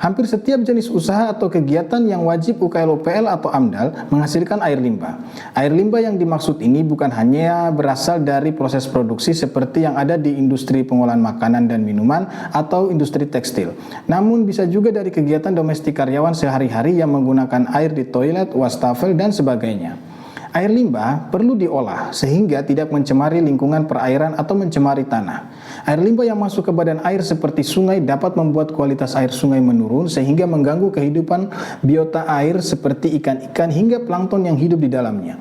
Hampir setiap jenis usaha atau kegiatan yang wajib UKL-UPL atau AMDAL menghasilkan air limbah. Air limbah yang dimaksud ini bukan hanya berasal dari proses produksi seperti yang ada di industri pengolahan makanan dan minuman atau industri tekstil, namun bisa juga dari kegiatan domestik karyawan sehari-hari yang menggunakan air di toilet, wastafel, dan sebagainya. Air limbah perlu diolah sehingga tidak mencemari lingkungan perairan atau mencemari tanah. Air limbah yang masuk ke badan air seperti sungai dapat membuat kualitas air sungai menurun sehingga mengganggu kehidupan biota air seperti ikan-ikan hingga plankton yang hidup di dalamnya.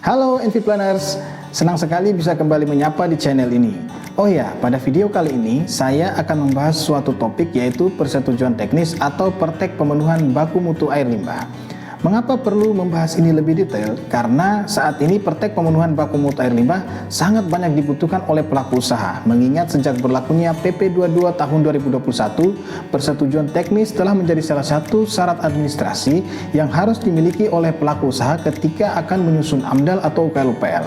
Halo Enviplaners, senang sekali bisa kembali menyapa di channel ini. Oh ya, pada video kali ini saya akan membahas suatu topik yaitu persetujuan teknis atau praktek pemenuhan baku mutu air limbah. Mengapa perlu membahas ini lebih detail? Karena saat ini praktek pemenuhan baku mutu air limbah sangat banyak dibutuhkan oleh pelaku usaha. Mengingat sejak berlakunya PP 22 tahun 2021, persetujuan teknis telah menjadi salah satu syarat administrasi yang harus dimiliki oleh pelaku usaha ketika akan menyusun AMDAL atau UKL-UPL.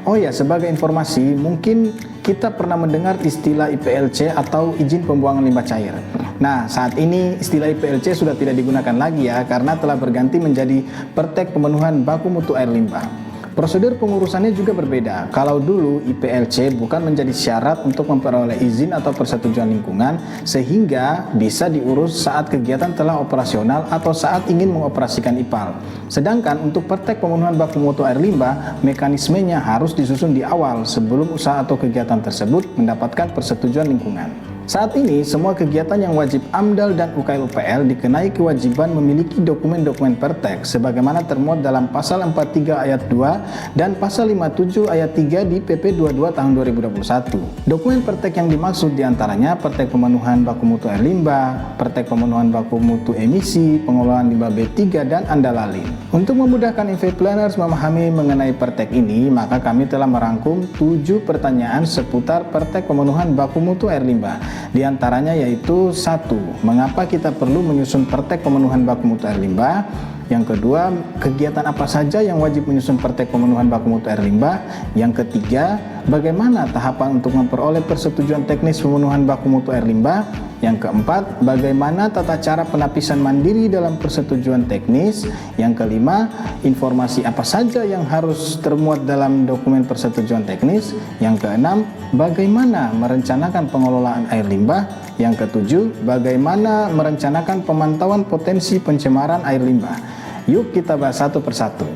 Oh ya, sebagai informasi, mungkin kita pernah mendengar istilah IPLC atau izin pembuangan limbah cair. Nah, saat ini istilah IPLC sudah tidak digunakan lagi ya, karena telah berganti menjadi praktek pemenuhan baku mutu air limbah. Prosedur pengurusannya juga berbeda. Kalau dulu IPLC bukan menjadi syarat untuk memperoleh izin atau persetujuan lingkungan, sehingga bisa diurus saat kegiatan telah operasional atau saat ingin mengoperasikan IPAL. Sedangkan untuk praktek pemenuhan baku mutu air limbah, mekanismenya harus disusun di awal sebelum usaha atau kegiatan tersebut mendapatkan persetujuan lingkungan. Saat ini, semua kegiatan yang wajib AMDAL dan UKL-UPL dikenai kewajiban memiliki dokumen-dokumen praktek sebagaimana termuat dalam Pasal 43 Ayat 2 dan Pasal 57 Ayat 3 di PP 22 tahun 2021. Dokumen praktek yang dimaksud diantaranya praktek pemenuhan baku mutu air limbah, praktek pemenuhan baku mutu emisi, pengolahan limbah B3, dan andalaling. Untuk memudahkan Enviplaners memahami mengenai praktek ini, maka kami telah merangkum 7 pertanyaan seputar praktek pemenuhan baku mutu air limbah. Di antaranya yaitu 1. Mengapa kita perlu menyusun praktek pemenuhan baku mutu air limbah? Yang kedua, kegiatan apa saja yang wajib menyusun praktek pemenuhan baku mutu air limbah? Yang ketiga, bagaimana tahapan untuk memperoleh persetujuan teknis pemenuhan baku mutu air limbah? Yang keempat, bagaimana tata cara penapisan mandiri dalam persetujuan teknis? Yang kelima, informasi apa saja yang harus termuat dalam dokumen persetujuan teknis? Yang keenam, bagaimana merencanakan pengelolaan air limbah? Yang ketujuh, bagaimana merencanakan pemantauan potensi pencemaran air limbah? Yuk kita bahas satu persatu.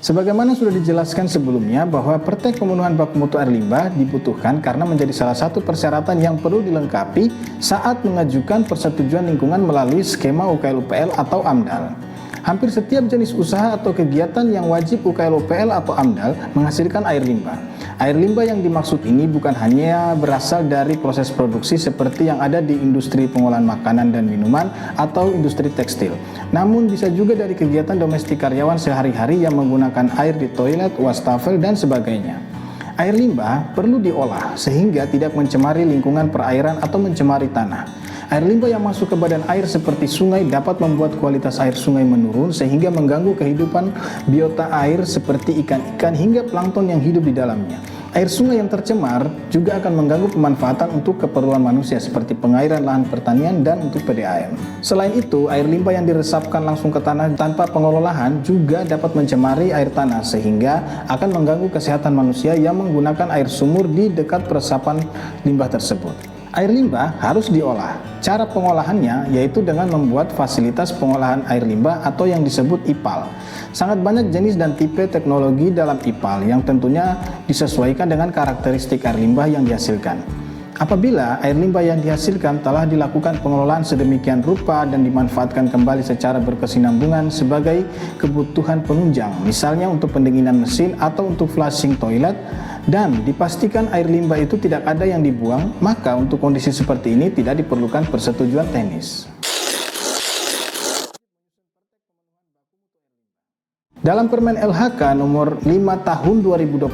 Sebagaimana sudah dijelaskan sebelumnya bahwa praktek pemenuhan baku mutu air limbah dibutuhkan karena menjadi salah satu persyaratan yang perlu dilengkapi saat mengajukan persetujuan lingkungan melalui skema UKL-UPL atau AMDAL. Hampir setiap jenis usaha atau kegiatan yang wajib UKL-UPL atau AMDAL menghasilkan air limbah. Air limbah yang dimaksud ini bukan hanya berasal dari proses produksi seperti yang ada di industri pengolahan makanan dan minuman atau industri tekstil, namun bisa juga dari kegiatan domestik karyawan sehari-hari yang menggunakan air di toilet, wastafel, dan sebagainya. Air limbah perlu diolah sehingga tidak mencemari lingkungan perairan atau mencemari tanah. Air limbah yang masuk ke badan air seperti sungai dapat membuat kualitas air sungai menurun sehingga mengganggu kehidupan biota air seperti ikan-ikan hingga plankton yang hidup di dalamnya. Air sungai yang tercemar juga akan mengganggu pemanfaatan untuk keperluan manusia seperti pengairan lahan pertanian dan untuk PDAM. Selain itu, air limbah yang diresapkan langsung ke tanah tanpa pengelolaan juga dapat mencemari air tanah sehingga akan mengganggu kesehatan manusia yang menggunakan air sumur di dekat peresapan limbah tersebut. Air limbah harus diolah. Cara pengolahannya yaitu dengan membuat fasilitas pengolahan air limbah atau yang disebut IPAL. Sangat banyak jenis dan tipe teknologi dalam IPAL yang tentunya disesuaikan dengan karakteristik air limbah yang dihasilkan. Apabila air limbah yang dihasilkan telah dilakukan pengelolaan sedemikian rupa dan dimanfaatkan kembali secara berkesinambungan sebagai kebutuhan penunjang, misalnya untuk pendinginan mesin atau untuk flushing toilet, dan dipastikan air limbah itu tidak ada yang dibuang, maka untuk kondisi seperti ini tidak diperlukan persetujuan teknis. Dalam Permen LHK nomor 5 tahun 2021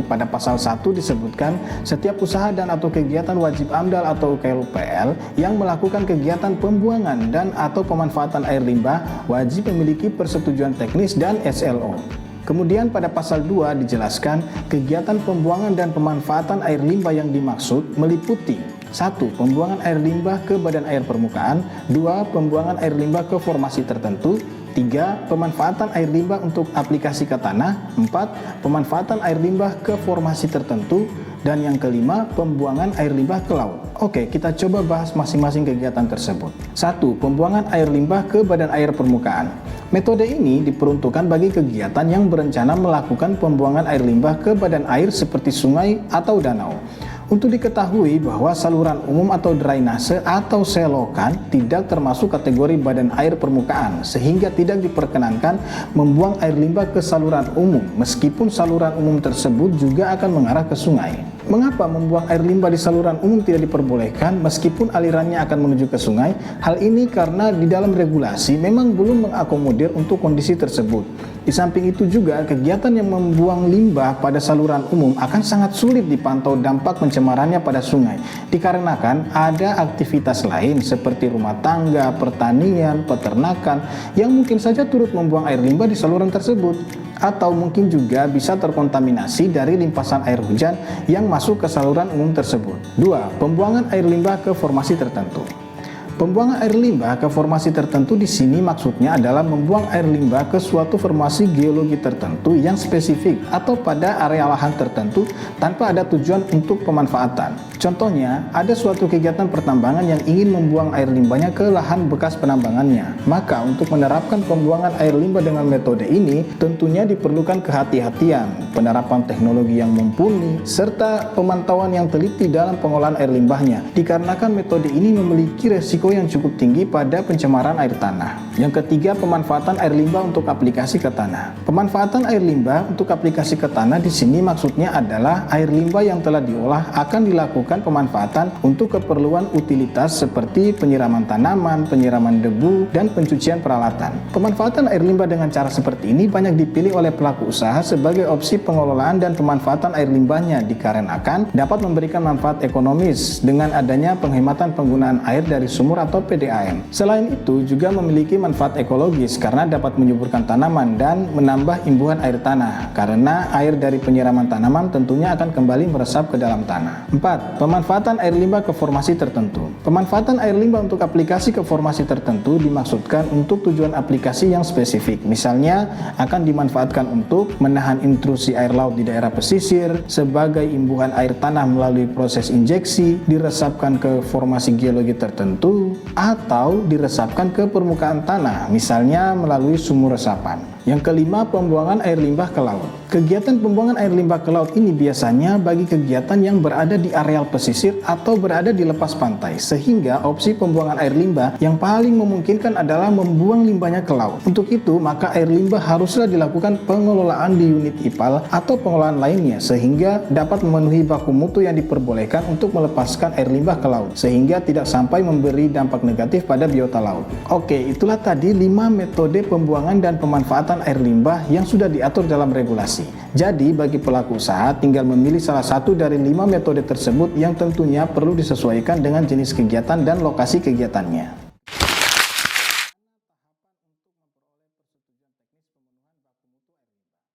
pada pasal 1 disebutkan setiap usaha dan atau kegiatan wajib AMDAL atau UKL yang melakukan kegiatan pembuangan dan atau pemanfaatan air limbah wajib memiliki persetujuan teknis dan SLO. Kemudian pada pasal 2 dijelaskan kegiatan pembuangan dan pemanfaatan air limbah yang dimaksud meliputi 1. Pembuangan air limbah ke badan air permukaan. 2. Pembuangan air limbah ke formasi tertentu. 3. Pemanfaatan air limbah untuk aplikasi ke tanah. 4. Pemanfaatan air limbah ke formasi tertentu. Dan yang kelima, pembuangan air limbah ke laut. Oke, kita coba bahas masing-masing kegiatan tersebut. 1. Pembuangan air limbah ke badan air permukaan. Metode ini diperuntukkan bagi kegiatan yang berencana melakukan pembuangan air limbah ke badan air seperti sungai atau danau. Untuk diketahui bahwa saluran umum atau drainase atau selokan tidak termasuk kategori badan air permukaan, sehingga tidak diperkenankan membuang air limbah ke saluran umum, meskipun saluran umum tersebut juga akan mengarah ke sungai. Mengapa membuang air limbah di saluran umum tidak diperbolehkan meskipun alirannya akan menuju ke sungai? Hal ini karena di dalam regulasi memang belum mengakomodir untuk kondisi tersebut. Di samping itu juga, kegiatan yang membuang limbah pada saluran umum akan sangat sulit dipantau dampak pencemarannya pada sungai, dikarenakan ada aktivitas lain seperti rumah tangga, pertanian, peternakan, yang mungkin saja turut membuang air limbah di saluran tersebut. Atau mungkin juga bisa terkontaminasi dari limpasan air hujan yang masuk ke saluran umum tersebut. 2. Pembuangan air limbah ke formasi tertentu. Pembuangan air limbah ke formasi tertentu di sini maksudnya adalah membuang air limbah ke suatu formasi geologi tertentu yang spesifik atau pada area lahan tertentu tanpa ada tujuan untuk pemanfaatan. Contohnya, ada suatu kegiatan pertambangan yang ingin membuang air limbahnya ke lahan bekas penambangannya. Maka untuk menerapkan pembuangan air limbah dengan metode ini tentunya diperlukan kehati-hatian, penerapan teknologi yang mumpuni, serta pemantauan yang teliti dalam pengolahan air limbahnya, dikarenakan metode ini memiliki resiko yang cukup tinggi pada pencemaran air tanah. Yang ketiga, pemanfaatan air limbah untuk aplikasi ke tanah. Pemanfaatan air limbah untuk aplikasi ke tanah di sini maksudnya adalah air limbah yang telah diolah akan dilakukan pemanfaatan untuk keperluan utilitas seperti penyiraman tanaman, penyiraman debu, dan pencucian peralatan. Pemanfaatan air limbah dengan cara seperti ini banyak dipilih oleh pelaku usaha sebagai opsi pengelolaan dan pemanfaatan air limbahnya, dikarenakan dapat memberikan manfaat ekonomis dengan adanya penghematan penggunaan air dari sumur atau PDAM. Selain itu juga memiliki manfaat ekologis karena dapat menyuburkan tanaman dan menambah imbuhan air tanah, karena air dari penyiraman tanaman tentunya akan kembali meresap ke dalam tanah. 4. Pemanfaatan air limbah ke formasi tertentu. Pemanfaatan air limbah untuk aplikasi ke formasi tertentu dimaksudkan untuk tujuan aplikasi yang spesifik. Misalnya akan dimanfaatkan untuk menahan intrusi air laut di daerah pesisir, sebagai imbuhan air tanah melalui proses injeksi, diresapkan ke formasi geologi tertentu, atau diresapkan ke permukaan tanah, misalnya melalui sumur resapan. Yang kelima, pembuangan air limbah ke laut. Kegiatan pembuangan air limbah ke laut ini biasanya bagi kegiatan yang berada di areal pesisir atau berada di lepas pantai, sehingga opsi pembuangan air limbah yang paling memungkinkan adalah membuang limbahnya ke laut. Untuk itu, maka air limbah haruslah dilakukan pengelolaan di unit IPAL atau pengelolaan lainnya, sehingga dapat memenuhi baku mutu yang diperbolehkan untuk melepaskan air limbah ke laut, sehingga tidak sampai memberi dampak negatif pada biota laut. Oke, itulah tadi 5 metode pembuangan dan pemanfaatan air limbah yang sudah diatur dalam regulasi. Jadi bagi pelaku usaha tinggal memilih salah satu dari 5 metode tersebut yang tentunya perlu disesuaikan dengan jenis kegiatan dan lokasi kegiatannya.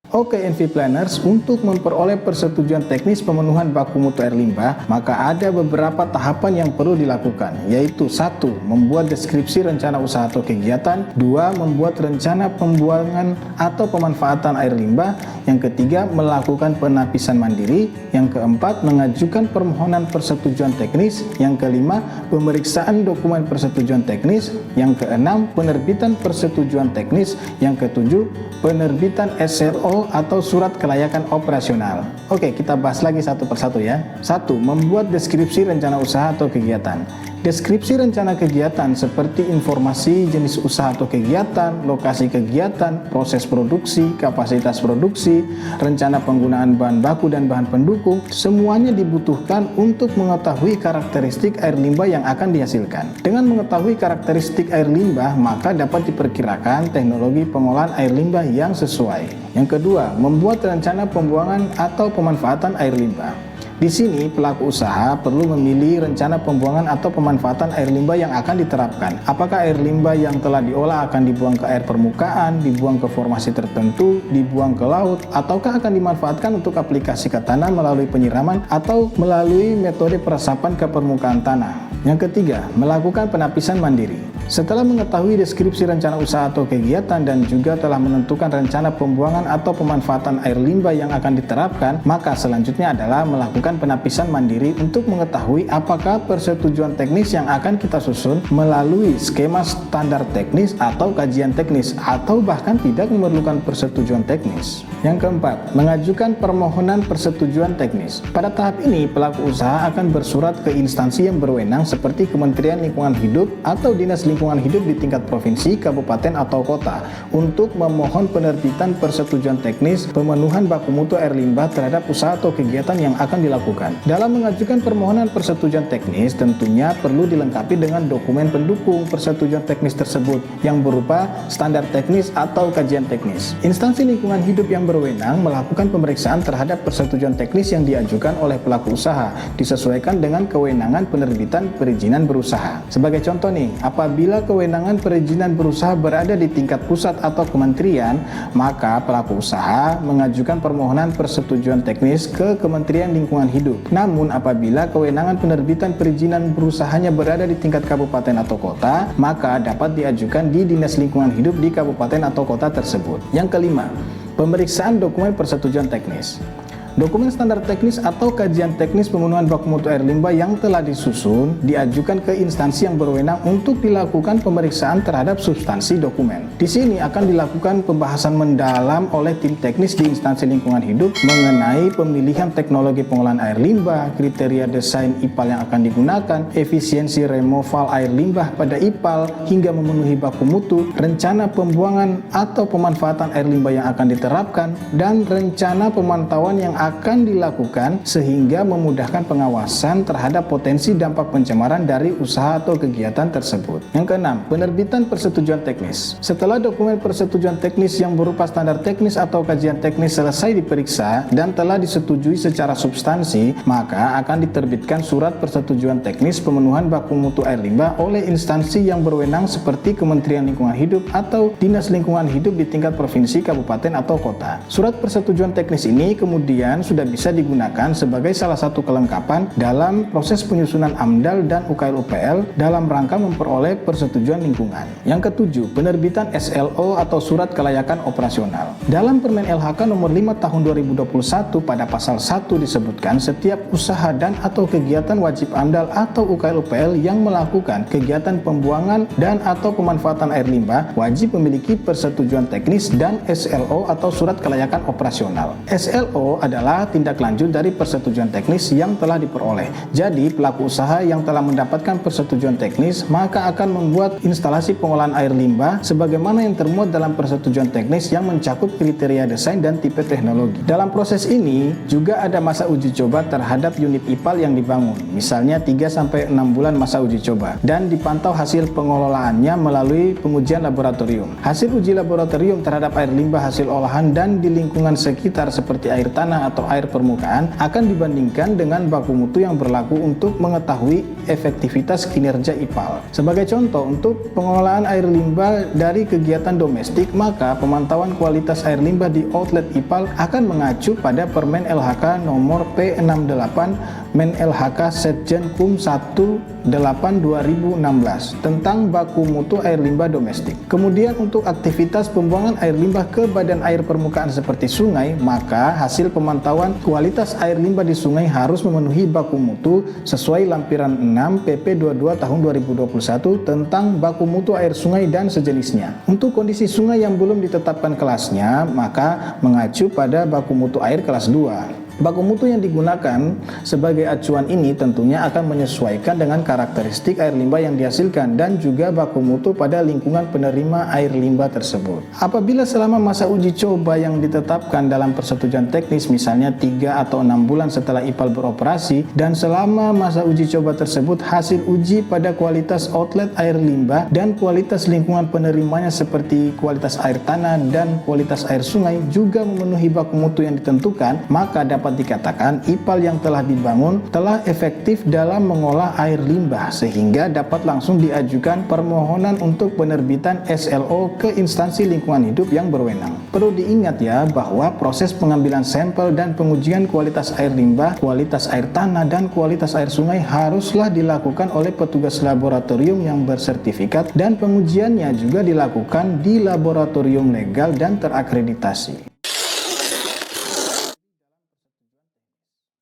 Oke NV Planners, untuk memperoleh persetujuan teknis pemenuhan baku mutu air limbah, maka ada beberapa tahapan yang perlu dilakukan, yaitu 1. Membuat deskripsi rencana usaha atau kegiatan. 2. Membuat rencana pembuangan atau pemanfaatan air limbah. Yang ketiga, melakukan penapisan mandiri. Yang keempat, mengajukan permohonan persetujuan teknis. Yang kelima, pemeriksaan dokumen persetujuan teknis. Yang keenam, penerbitan persetujuan teknis. Yang ketujuh, penerbitan SLO atau surat kelayakan operasional. Oke, kita bahas lagi satu persatu ya. 1. Membuat deskripsi rencana usaha atau kegiatan. Deskripsi rencana kegiatan seperti informasi jenis usaha atau kegiatan, lokasi kegiatan, proses produksi, kapasitas produksi, rencana penggunaan bahan baku dan bahan pendukung, semuanya dibutuhkan untuk mengetahui karakteristik air limbah yang akan dihasilkan. Dengan mengetahui karakteristik air limbah, maka dapat diperkirakan teknologi pengolahan air limbah yang sesuai. Yang kedua, membuat rencana pembuangan atau pemanfaatan air limbah. Di sini pelaku usaha perlu memilih rencana pembuangan atau pemanfaatan air limbah yang akan diterapkan. Apakah air limbah yang telah diolah akan dibuang ke air permukaan, dibuang ke formasi tertentu, dibuang ke laut, ataukah akan dimanfaatkan untuk aplikasi ke tanah melalui penyiraman atau melalui metode peresapan ke permukaan tanah. Yang ketiga, melakukan penapisan mandiri. Setelah mengetahui deskripsi rencana usaha atau kegiatan dan juga telah menentukan rencana pembuangan atau pemanfaatan air limbah yang akan diterapkan, maka selanjutnya adalah melakukan penapisan mandiri untuk mengetahui apakah persetujuan teknis yang akan kita susun melalui skema standar teknis atau kajian teknis atau bahkan tidak memerlukan persetujuan teknis. Yang keempat, mengajukan permohonan persetujuan teknis. Pada tahap ini, pelaku usaha akan bersurat ke instansi yang berwenang seperti Kementerian Lingkungan Hidup atau Dinas Lingkungan Hidup di tingkat provinsi, kabupaten, atau kota untuk memohon penerbitan persetujuan teknis pemenuhan baku mutu air limbah terhadap usaha atau kegiatan yang akan dilakukan. Dalam mengajukan permohonan persetujuan teknis, tentunya perlu dilengkapi dengan dokumen pendukung persetujuan teknis tersebut yang berupa standar teknis atau kajian teknis. Instansi lingkungan hidup yang berwenang melakukan pemeriksaan terhadap persetujuan teknis yang diajukan oleh pelaku usaha, disesuaikan dengan kewenangan penerbitan perizinan berusaha. Sebagai contoh nih, apabila kewenangan perizinan berusaha berada di tingkat pusat atau kementerian, maka pelaku usaha mengajukan permohonan persetujuan teknis ke Kementerian Lingkungan Hidup. Namun apabila kewenangan penerbitan perizinan berusahanya berada di tingkat kabupaten atau kota, maka dapat diajukan di Dinas Lingkungan Hidup di kabupaten atau kota tersebut. Yang kelima, pemeriksaan dokumen persetujuan teknis. Dokumen standar teknis atau kajian teknis pemenuhan baku mutu air limbah yang telah disusun diajukan ke instansi yang berwenang untuk dilakukan pemeriksaan terhadap substansi dokumen. Di sini akan dilakukan pembahasan mendalam oleh tim teknis di instansi lingkungan hidup mengenai pemilihan teknologi pengolahan air limbah, kriteria desain IPAL yang akan digunakan, efisiensi removal air limbah pada IPAL hingga memenuhi baku mutu, rencana pembuangan atau pemanfaatan air limbah yang akan diterapkan, dan rencana pemantauan yang akan dilakukan sehingga memudahkan pengawasan terhadap potensi dampak pencemaran dari usaha atau kegiatan tersebut. Yang keenam, penerbitan persetujuan teknis. Setelah dokumen persetujuan teknis yang berupa standar teknis atau kajian teknis selesai diperiksa dan telah disetujui secara substansi, maka akan diterbitkan surat persetujuan teknis pemenuhan baku mutu air limbah oleh instansi yang berwenang seperti Kementerian Lingkungan Hidup atau Dinas Lingkungan Hidup di tingkat provinsi, kabupaten, atau kota. Surat persetujuan teknis ini kemudian sudah bisa digunakan sebagai salah satu kelengkapan dalam proses penyusunan AMDAL dan UKL-UPL dalam rangka memperoleh persetujuan lingkungan. Yang ketujuh, penerbitan SLO atau Surat Kelayakan Operasional. Dalam Permen LHK nomor 5 tahun 2021 pada pasal 1 disebutkan setiap usaha dan atau kegiatan wajib AMDAL atau UKL-UPL yang melakukan kegiatan pembuangan dan atau pemanfaatan air limbah wajib memiliki persetujuan teknis dan SLO atau Surat Kelayakan Operasional. SLO adalah tindak lanjut dari persetujuan teknis yang telah diperoleh. Jadi, pelaku usaha yang telah mendapatkan persetujuan teknis maka akan membuat instalasi pengolahan air limbah sebagaimana yang termuat dalam persetujuan teknis yang mencakup kriteria desain dan tipe teknologi. Dalam proses ini juga ada masa uji coba terhadap unit IPAL yang dibangun, misalnya 3-6 bulan masa uji coba, dan dipantau hasil pengelolaannya melalui pengujian laboratorium. Hasil uji laboratorium terhadap air limbah hasil olahan dan di lingkungan sekitar seperti air tanah atau air permukaan akan dibandingkan dengan baku mutu yang berlaku untuk mengetahui efektivitas kinerja IPAL. Sebagai contoh, untuk pengelolaan air limbah dari kegiatan domestik, maka pemantauan kualitas air limbah di outlet IPAL akan mengacu pada Permen LHK nomor P68 Men LHK Setjenkum 18/2016 tentang baku mutu air limbah domestik. Kemudian untuk aktivitas pembuangan air limbah ke badan air permukaan seperti sungai, maka hasil pemantauan kualitas air limbah di sungai harus memenuhi baku mutu sesuai lampiran 6 PP 22 tahun 2021 tentang baku mutu air sungai dan sejenisnya. Untuk kondisi sungai yang belum ditetapkan kelasnya, maka mengacu pada baku mutu air kelas 2. Baku mutu yang digunakan sebagai acuan ini tentunya akan menyesuaikan dengan karakteristik air limbah yang dihasilkan dan juga baku mutu pada lingkungan penerima air limbah tersebut. Apabila selama masa uji coba yang ditetapkan dalam persetujuan teknis, misalnya 3 atau 6 bulan setelah IPAL beroperasi, dan selama masa uji coba tersebut hasil uji pada kualitas outlet air limbah dan kualitas lingkungan penerimanya seperti kualitas air tanah dan kualitas air sungai juga memenuhi baku mutu yang ditentukan, maka dapat dikatakan IPAL yang telah dibangun telah efektif dalam mengolah air limbah sehingga dapat langsung diajukan permohonan untuk penerbitan SLO ke instansi lingkungan hidup yang berwenang. Perlu diingat ya bahwa proses pengambilan sampel dan pengujian kualitas air limbah, kualitas air tanah dan kualitas air sungai haruslah dilakukan oleh petugas laboratorium yang bersertifikat dan pengujiannya juga dilakukan di laboratorium legal dan terakreditasi.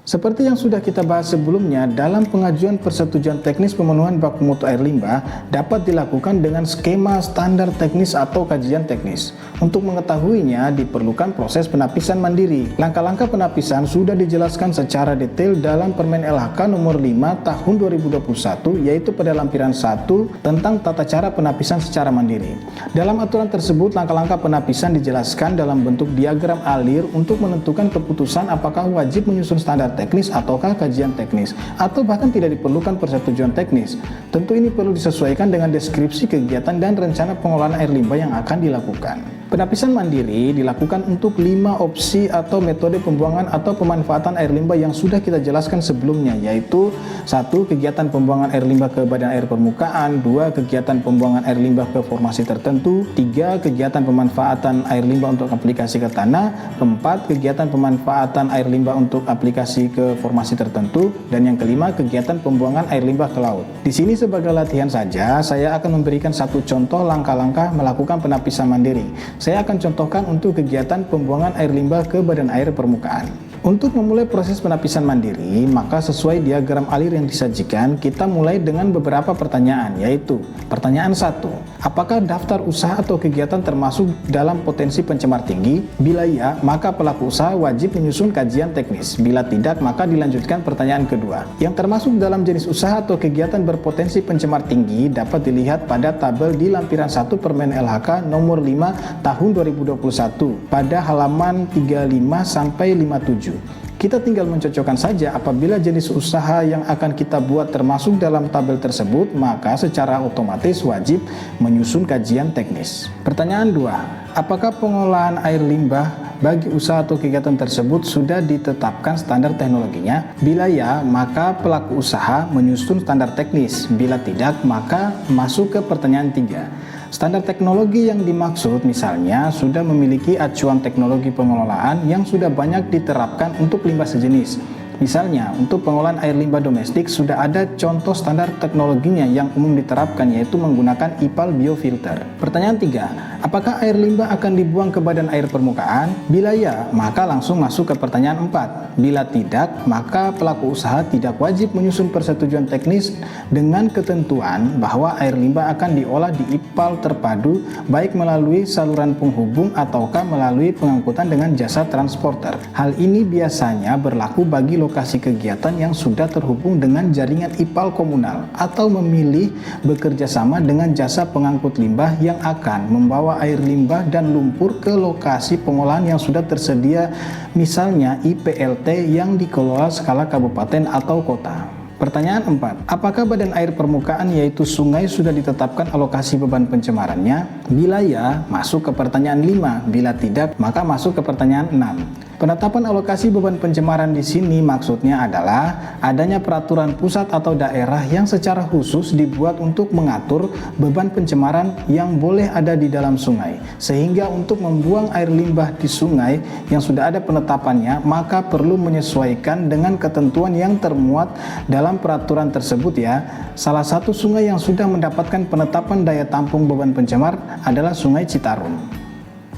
Seperti yang sudah kita bahas sebelumnya, dalam pengajuan persetujuan teknis pemenuhan baku mutu air limbah dapat dilakukan dengan skema standar teknis atau kajian teknis. Untuk mengetahuinya diperlukan proses penapisan mandiri. Langkah-langkah penapisan sudah dijelaskan secara detail dalam Permen LHK nomor 5 tahun 2021, yaitu pada lampiran 1 tentang tata cara penapisan secara mandiri. Dalam aturan tersebut, langkah-langkah penapisan dijelaskan dalam bentuk diagram alir untuk menentukan keputusan apakah wajib menyusun standar teknis ataukah kajian teknis, atau bahkan tidak diperlukan persetujuan teknis. Tentu ini perlu disesuaikan dengan deskripsi kegiatan dan rencana pengolahan air limbah yang akan dilakukan. Penapisan mandiri dilakukan untuk 5 opsi atau metode pembuangan atau pemanfaatan air limbah yang sudah kita jelaskan sebelumnya, yaitu 1. Kegiatan pembuangan air limbah ke badan air permukaan, 2. Kegiatan pembuangan air limbah ke formasi tertentu, 3. Kegiatan pemanfaatan air limbah untuk aplikasi ke tanah, 4. Kegiatan pemanfaatan air limbah untuk aplikasi ke formasi tertentu, dan yang kelima, kegiatan pembuangan air limbah ke laut. Di sini sebagai latihan saja, saya akan memberikan satu contoh langkah-langkah melakukan penapisan mandiri. Saya akan contohkan untuk kegiatan pembuangan air limbah ke badan air permukaan. Untuk memulai proses penapisan mandiri, maka sesuai diagram alir yang disajikan, kita mulai dengan beberapa pertanyaan, yaitu pertanyaan 1. Apakah daftar usaha atau kegiatan termasuk dalam potensi pencemar tinggi? Bila ya, maka pelaku usaha wajib menyusun kajian teknis. Bila tidak, maka dilanjutkan pertanyaan kedua. Yang termasuk dalam jenis usaha atau kegiatan berpotensi pencemar tinggi dapat dilihat pada tabel di lampiran 1 Permen LHK nomor 5 tahun 2021 pada halaman 35 sampai 57. Kita tinggal mencocokkan saja apabila jenis usaha yang akan kita buat termasuk dalam tabel tersebut, maka secara otomatis wajib menyusun kajian teknis. Pertanyaan 2. Apakah pengolahan air limbah bagi usaha atau kegiatan tersebut sudah ditetapkan standar teknologinya? Bila ya, maka pelaku usaha menyusun standar teknis. Bila tidak, maka masuk ke pertanyaan 3. Standar teknologi yang dimaksud misalnya sudah memiliki acuan teknologi pengelolaan yang sudah banyak diterapkan untuk limbah sejenis. Misalnya, untuk pengolahan air limbah domestik sudah ada contoh standar teknologinya yang umum diterapkan, yaitu menggunakan IPAL biofilter. Pertanyaan 3. Apakah air limbah akan dibuang ke badan air permukaan? Bila ya, maka langsung masuk ke pertanyaan 4. Bila tidak, maka pelaku usaha tidak wajib menyusun persetujuan teknis dengan ketentuan bahwa air limbah akan diolah di IPAL terpadu, baik melalui saluran penghubung ataukah melalui pengangkutan dengan jasa transporter. Hal ini biasanya berlaku bagi lokasi kegiatan yang sudah terhubung dengan jaringan IPAL komunal atau memilih bekerja sama dengan jasa pengangkut limbah yang akan membawa air limbah dan lumpur ke lokasi pengolahan yang sudah tersedia, misalnya IPLT yang dikelola skala kabupaten atau kota. Pertanyaan 4. Apakah badan air permukaan yaitu sungai sudah ditetapkan alokasi beban pencemarannya? Bila ya, masuk ke pertanyaan 5. Bila tidak, maka masuk ke pertanyaan 6. Penetapan alokasi beban pencemaran di sini maksudnya adalah adanya peraturan pusat atau daerah yang secara khusus dibuat untuk mengatur beban pencemaran yang boleh ada di dalam sungai. Sehingga untuk membuang air limbah di sungai yang sudah ada penetapannya, maka perlu menyesuaikan dengan ketentuan yang termuat dalam peraturan tersebut ya. Salah satu sungai yang sudah mendapatkan penetapan daya tampung beban pencemar adalah Sungai Citarum.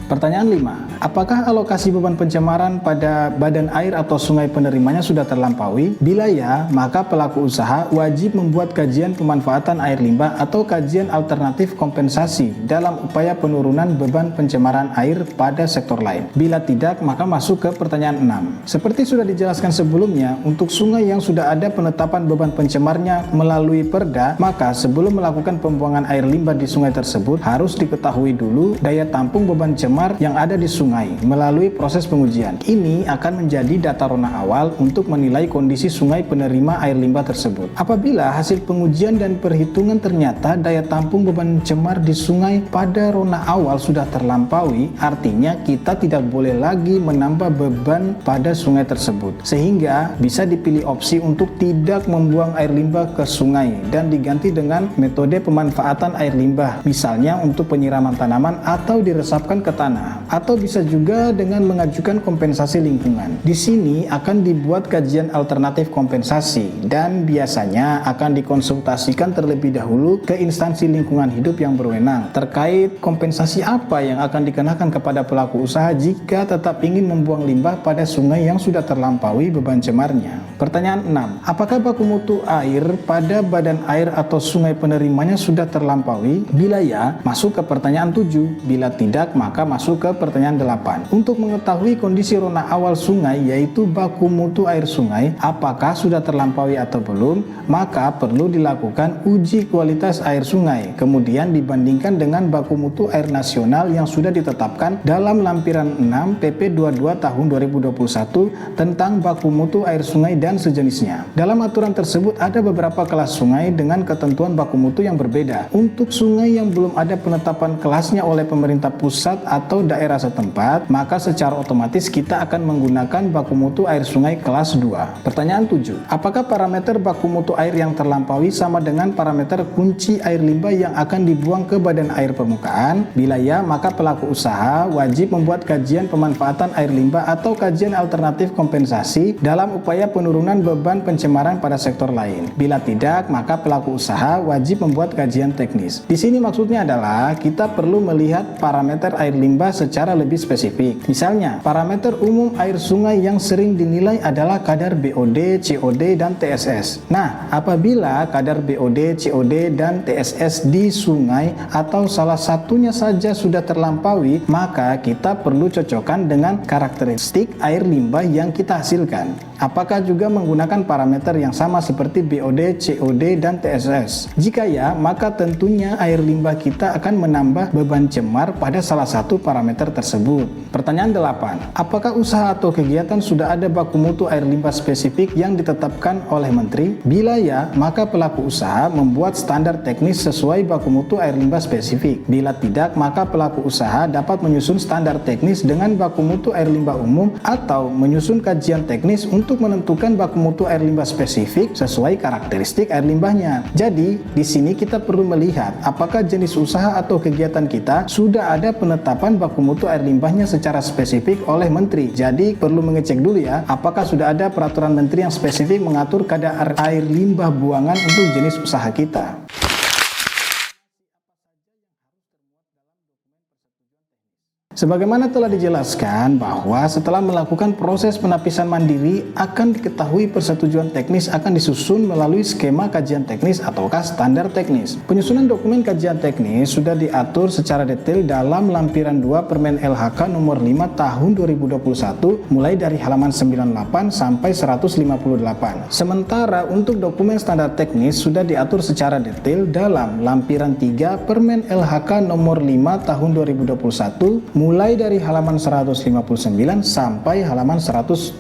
Pertanyaan 5. Apakah alokasi beban pencemaran pada badan air atau sungai penerimanya sudah terlampaui? Bila ya, maka pelaku usaha wajib membuat kajian pemanfaatan air limbah atau kajian alternatif kompensasi dalam upaya penurunan beban pencemaran air pada sektor lain. Bila tidak, maka masuk ke pertanyaan 6. Seperti sudah dijelaskan sebelumnya, untuk sungai yang sudah ada penetapan beban pencemarnya melalui Perda, maka sebelum melakukan pembuangan air limbah di sungai tersebut harus diketahui dulu daya tampung beban cemar yang ada di sungai melalui proses pengujian. Ini akan menjadi data rona awal untuk menilai kondisi sungai penerima air limbah tersebut. Apabila hasil pengujian dan perhitungan ternyata daya tampung beban cemar di sungai pada rona awal sudah terlampaui, artinya kita tidak boleh lagi menambah beban pada sungai tersebut. Sehingga bisa dipilih opsi untuk tidak membuang air limbah ke sungai dan diganti dengan metode pemanfaatan air limbah, misalnya untuk penyiraman tanaman atau diresapkan ke tanah, atau bisa juga dengan mengajukan kompensasi lingkungan. Di sini akan dibuat kajian alternatif kompensasi dan biasanya akan dikonsultasikan terlebih dahulu ke instansi lingkungan hidup yang berwenang terkait kompensasi apa yang akan dikenakan kepada pelaku usaha jika tetap ingin membuang limbah pada sungai yang sudah terlampaui beban cemarnya. Pertanyaan 6. Apakah baku mutu air pada badan air atau sungai penerimanya sudah terlampaui? Bila ya, masuk ke pertanyaan 7. Bila tidak, maka masuk ke pertanyaan 8. Untuk mengetahui kondisi rona awal sungai, yaitu baku mutu air sungai, apakah sudah terlampaui atau belum, maka perlu dilakukan uji kualitas air sungai, kemudian dibandingkan dengan baku mutu air nasional yang sudah ditetapkan dalam lampiran 6 PP 22 tahun 2021 tentang baku mutu air sungai dan sejenisnya. Dalam aturan tersebut ada beberapa kelas sungai dengan ketentuan baku mutu yang berbeda. Untuk sungai yang belum ada penetapan kelasnya oleh pemerintah pusat atau daerah setempat, maka secara otomatis kita akan menggunakan baku mutu air sungai kelas 2. Pertanyaan 7. Apakah parameter baku mutu air yang terlampaui sama dengan parameter kunci air limbah yang akan dibuang ke badan air permukaan? Bila ya, maka pelaku usaha wajib membuat kajian pemanfaatan air limbah atau kajian alternatif kompensasi dalam upaya penurunan beban pencemaran pada sektor lain. Bila tidak, maka pelaku usaha wajib membuat kajian teknis. Di sini maksudnya adalah kita perlu melihat parameter air limbah secara lebih spesifik. Misalnya, parameter umum air sungai yang sering dinilai adalah kadar BOD, COD, dan TSS. Nah, apabila kadar BOD, COD, dan TSS di sungai atau salah satunya saja sudah terlampaui, maka kita perlu cocokkan dengan karakteristik air limbah yang kita hasilkan. Apakah juga menggunakan parameter yang sama seperti BOD, COD, dan TSS? Jika ya, maka tentunya air limbah kita akan menambah beban cemar pada salah satu parameter tersebut. Pertanyaan 8. Apakah usaha atau kegiatan sudah ada baku mutu air limbah spesifik yang ditetapkan oleh Menteri? Bila ya, maka pelaku usaha membuat standar teknis sesuai baku mutu air limbah spesifik. Bila tidak, maka pelaku usaha dapat menyusun standar teknis dengan baku mutu air limbah umum atau menyusun kajian teknis untuk menentukan baku mutu air limbah spesifik sesuai karakteristik air limbahnya. Jadi, di sini kita perlu melihat apakah jenis usaha atau kegiatan kita sudah ada penetapan baku mutu air limbahnya secara spesifik oleh Menteri. Jadi, perlu mengecek dulu ya, apakah sudah ada peraturan Menteri yang spesifik mengatur kadar air limbah buangan untuk jenis usaha kita. Sebagaimana telah dijelaskan bahwa setelah melakukan proses penapisan mandiri akan diketahui persetujuan teknis akan disusun melalui skema kajian teknis ataukah standar teknis. Penyusunan dokumen kajian teknis sudah diatur secara detail dalam lampiran 2 Permen LHK nomor 5 tahun 2021 mulai dari halaman 98 sampai 158. Sementara untuk dokumen standar teknis sudah diatur secara detail dalam lampiran 3 Permen LHK nomor 5 tahun 2021 mulai dari halaman 159 sampai halaman 175.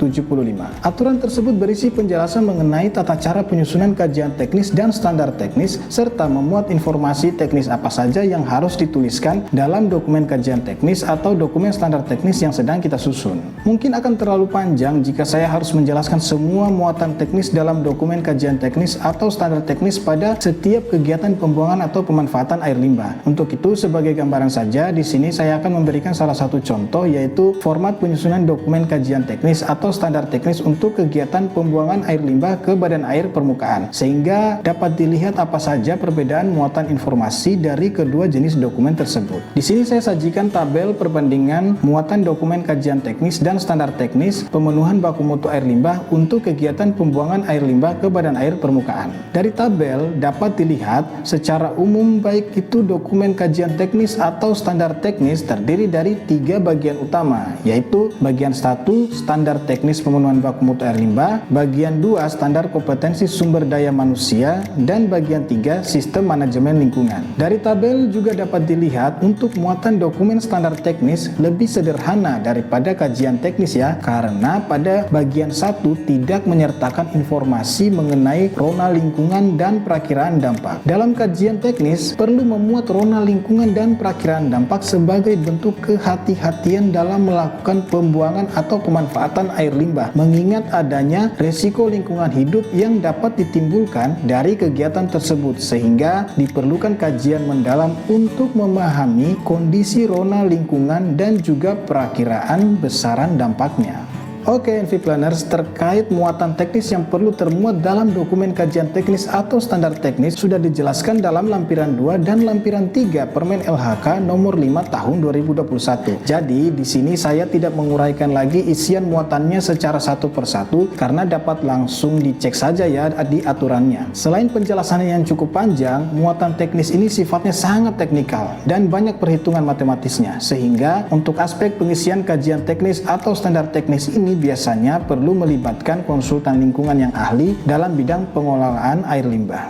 Aturan tersebut berisi penjelasan mengenai tata cara penyusunan kajian teknis dan standar teknis, serta memuat informasi teknis apa saja yang harus dituliskan dalam dokumen kajian teknis atau dokumen standar teknis yang sedang kita susun. Mungkin akan terlalu panjang jika saya harus menjelaskan semua muatan teknis dalam dokumen kajian teknis atau standar teknis pada setiap kegiatan pembuangan atau pemanfaatan air limbah. Untuk itu, sebagai gambaran saja, di sini saya akan memberikan salah satu contoh, yaitu format penyusunan dokumen kajian teknis atau standar teknis untuk kegiatan pembuangan air limbah ke badan air permukaan, sehingga dapat dilihat apa saja perbedaan muatan informasi dari kedua jenis dokumen tersebut. Di sini saya sajikan tabel perbandingan muatan dokumen kajian teknis dan standar teknis pemenuhan baku mutu air limbah untuk kegiatan pembuangan air limbah ke badan air permukaan. Dari tabel dapat dilihat secara umum baik itu dokumen kajian teknis atau standar teknis terdiri dari 3 bagian utama, yaitu bagian 1 standar teknis pemenuhan baku mutu air limbah, bagian 2 standar kompetensi sumber daya manusia, dan bagian 3 sistem manajemen lingkungan. Dari tabel juga dapat dilihat untuk muatan dokumen standar teknis lebih sederhana daripada kajian teknis ya, karena pada bagian 1 tidak menyertakan informasi mengenai rona lingkungan dan perakiraan dampak. Dalam kajian teknis perlu memuat rona lingkungan dan perakiraan dampak sebagai bentuk kehati-hatian dalam melakukan pembuangan atau pemanfaatan air limbah, mengingat adanya resiko lingkungan hidup yang dapat ditimbulkan dari kegiatan tersebut, sehingga diperlukan kajian mendalam untuk memahami kondisi rona lingkungan dan juga perakiraan besaran dampaknya. Oke, NV Planners, terkait muatan teknis yang perlu termuat dalam dokumen kajian teknis atau standar teknis sudah dijelaskan dalam lampiran 2 dan lampiran 3 Permen LHK nomor 5 tahun 2021. Jadi di sini saya tidak menguraikan lagi isian muatannya secara satu persatu karena dapat langsung dicek saja ya di aturannya. Selain penjelasannya yang cukup panjang, muatan teknis ini sifatnya sangat teknikal dan banyak perhitungan matematisnya, sehingga untuk aspek pengisian kajian teknis atau standar teknis ini biasanya perlu melibatkan konsultan lingkungan yang ahli dalam bidang pengelolaan air limbah.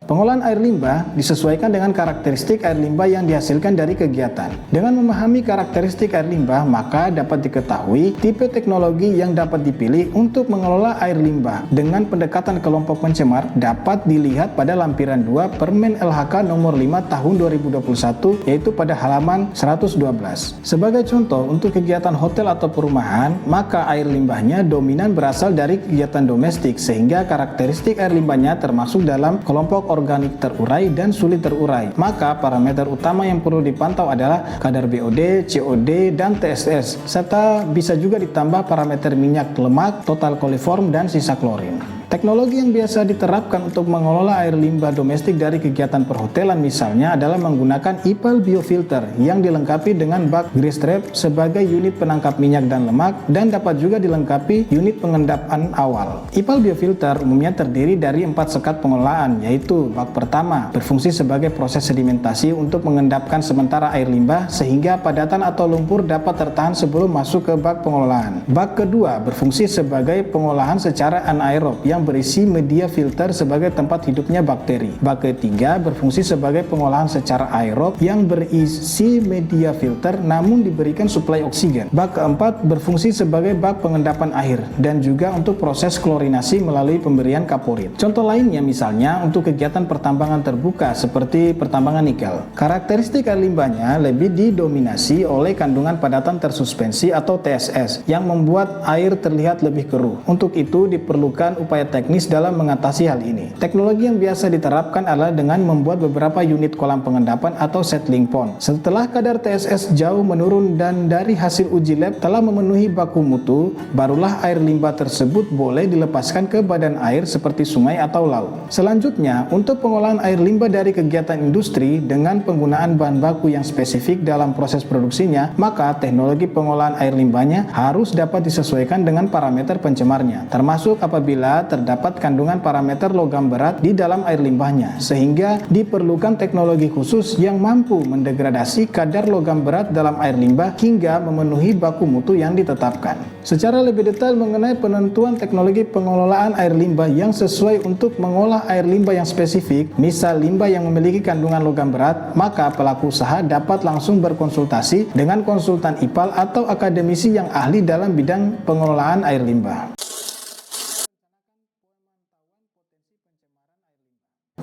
Pengolahan air limbah disesuaikan dengan karakteristik air limbah yang dihasilkan dari kegiatan. Dengan memahami karakteristik air limbah, maka dapat diketahui tipe teknologi yang dapat dipilih untuk mengelola air limbah. Dengan pendekatan kelompok pencemar dapat dilihat pada lampiran 2 Permen LHK nomor 5 tahun 2021, yaitu pada halaman 112. Sebagai contoh, untuk kegiatan hotel atau perumahan, maka air limbahnya dominan berasal dari kegiatan domestik, sehingga karakteristik air limbahnya termasuk dalam kelompok organik terurai dan sulit terurai. Maka parameter utama yang perlu dipantau adalah kadar BOD, COD, dan TSS, serta bisa juga ditambah parameter minyak, lemak, total koliform, dan sisa klorin. Teknologi yang biasa diterapkan untuk mengelola air limbah domestik dari kegiatan perhotelan misalnya adalah menggunakan IPAL biofilter yang dilengkapi dengan bak grease trap sebagai unit penangkap minyak dan lemak, dan dapat juga dilengkapi unit pengendapan awal. IPAL biofilter umumnya terdiri dari 4 sekat pengelolaan, yaitu bak pertama berfungsi sebagai proses sedimentasi untuk mengendapkan sementara air limbah sehingga padatan atau lumpur dapat tertahan sebelum masuk ke bak pengelolaan. Bak kedua berfungsi sebagai pengolahan secara anaerob yang berisi media filter sebagai tempat hidupnya bakteri. Bak ketiga berfungsi sebagai pengolahan secara aerob yang berisi media filter namun diberikan suplai oksigen. Bak keempat berfungsi sebagai bak pengendapan air dan juga untuk proses klorinasi melalui pemberian kaporit. Contoh lainnya misalnya untuk kegiatan pertambangan terbuka seperti pertambangan nikel. Karakteristik air limbahnya lebih didominasi oleh kandungan padatan tersuspensi atau TSS yang membuat air terlihat lebih keruh. Untuk itu diperlukan upaya teknis dalam mengatasi hal ini. Teknologi yang biasa diterapkan adalah dengan membuat beberapa unit kolam pengendapan atau settling pond. Setelah kadar TSS jauh menurun dan dari hasil uji lab telah memenuhi baku mutu, barulah air limbah tersebut boleh dilepaskan ke badan air seperti sungai atau laut. Selanjutnya, untuk pengolahan air limbah dari kegiatan industri dengan penggunaan bahan baku yang spesifik dalam proses produksinya, maka teknologi pengolahan air limbahnya harus dapat disesuaikan dengan parameter pencemarnya, termasuk apabila terdapat kandungan parameter logam berat di dalam air limbahnya, sehingga diperlukan teknologi khusus yang mampu mendegradasi kadar logam berat dalam air limbah hingga memenuhi baku mutu yang ditetapkan. Secara lebih detail mengenai penentuan teknologi pengelolaan air limbah yang sesuai untuk mengolah air limbah yang spesifik, misal limbah yang memiliki kandungan logam berat, maka pelaku usaha dapat langsung berkonsultasi dengan konsultan IPAL atau akademisi yang ahli dalam bidang pengelolaan air limbah.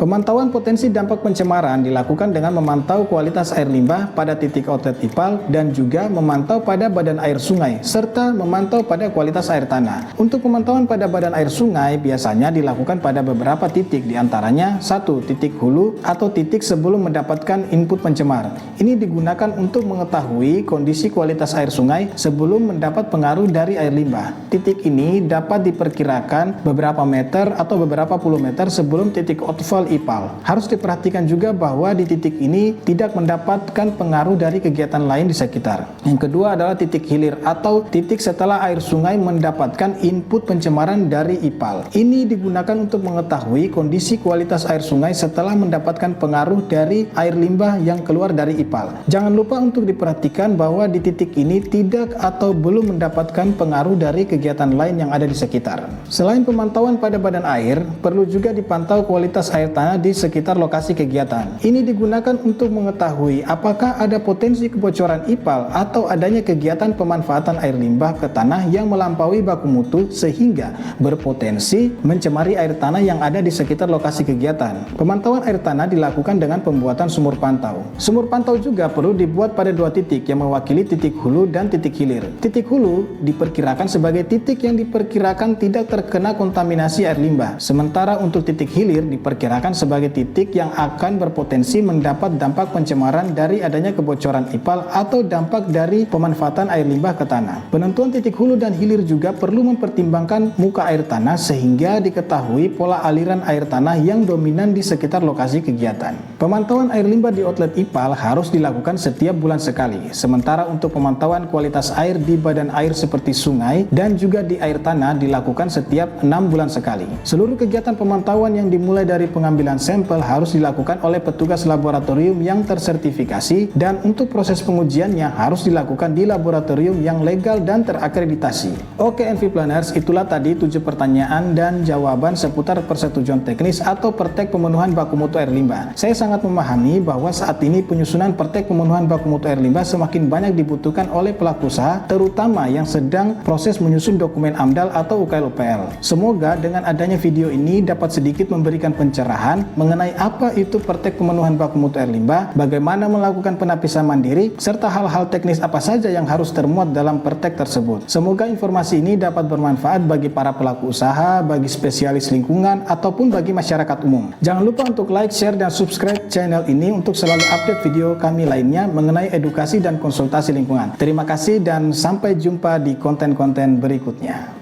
Pemantauan potensi dampak pencemaran dilakukan dengan memantau kualitas air limbah pada titik outlet IPAL dan juga memantau pada badan air sungai serta memantau pada kualitas air tanah. Untuk pemantauan pada badan air sungai biasanya dilakukan pada beberapa titik, diantaranya 1. Titik hulu atau titik sebelum mendapatkan input pencemar. Ini digunakan untuk mengetahui kondisi kualitas air sungai sebelum mendapat pengaruh dari air limbah. Titik ini dapat diperkirakan beberapa meter atau beberapa puluh meter sebelum titik outfall IPAL. Harus diperhatikan juga bahwa di titik ini tidak mendapatkan pengaruh dari kegiatan lain di sekitar. Yang kedua adalah titik hilir atau titik setelah air sungai mendapatkan input pencemaran dari IPAL. Ini digunakan untuk mengetahui kondisi kualitas air sungai setelah mendapatkan pengaruh dari air limbah yang keluar dari IPAL. Jangan lupa untuk diperhatikan bahwa di titik ini tidak atau belum mendapatkan pengaruh dari kegiatan lain yang ada di sekitar. Selain pemantauan pada badan air, perlu juga dipantau kualitas air tanah di sekitar lokasi kegiatan. Ini digunakan untuk mengetahui apakah ada potensi kebocoran IPAL atau adanya kegiatan pemanfaatan air limbah ke tanah yang melampaui baku mutu sehingga berpotensi mencemari air tanah yang ada di sekitar lokasi kegiatan. Pemantauan air tanah dilakukan dengan pembuatan sumur pantau. Sumur pantau juga perlu dibuat pada 2 titik yang mewakili titik hulu dan titik hilir. Titik hulu diperkirakan sebagai titik yang diperkirakan tidak terkena kontaminasi air limbah, sementara untuk titik hilir diperkirakan sebagai titik yang akan berpotensi mendapat dampak pencemaran dari adanya kebocoran IPAL atau dampak dari pemanfaatan air limbah ke tanah. Penentuan titik hulu dan hilir juga perlu mempertimbangkan muka air tanah sehingga diketahui pola aliran air tanah yang dominan di sekitar lokasi kegiatan. Pemantauan air limbah di outlet IPAL harus dilakukan setiap bulan sekali, sementara untuk pemantauan kualitas air di badan air seperti sungai dan juga di air tanah dilakukan setiap 6 bulan sekali. Seluruh kegiatan pemantauan yang dimulai dari pengambilan sampel harus dilakukan oleh petugas laboratorium yang tersertifikasi dan untuk proses pengujiannya harus dilakukan di laboratorium yang legal dan terakreditasi. Oke NV Planners, itulah tadi 7 pertanyaan dan jawaban seputar persetujuan teknis atau pertek pemenuhan baku mutu air limbah. Saya sangat memahami bahwa saat ini penyusunan pertek pemenuhan baku mutu air limbah semakin banyak dibutuhkan oleh pelaku usaha, terutama yang sedang proses menyusun dokumen AMDAL atau UKL-UPL. Semoga dengan adanya video ini dapat sedikit memberikan pencerahan mengenai apa itu pertek pemenuhan baku mutu air limbah, bagaimana melakukan penapisan mandiri, serta hal-hal teknis apa saja yang harus termuat dalam pertek tersebut. Semoga informasi ini dapat bermanfaat bagi para pelaku usaha, bagi spesialis lingkungan, ataupun bagi masyarakat umum. Jangan lupa untuk like, share, dan subscribe channel ini untuk selalu update video kami lainnya mengenai edukasi dan konsultasi lingkungan. Terima kasih dan sampai jumpa di konten-konten berikutnya.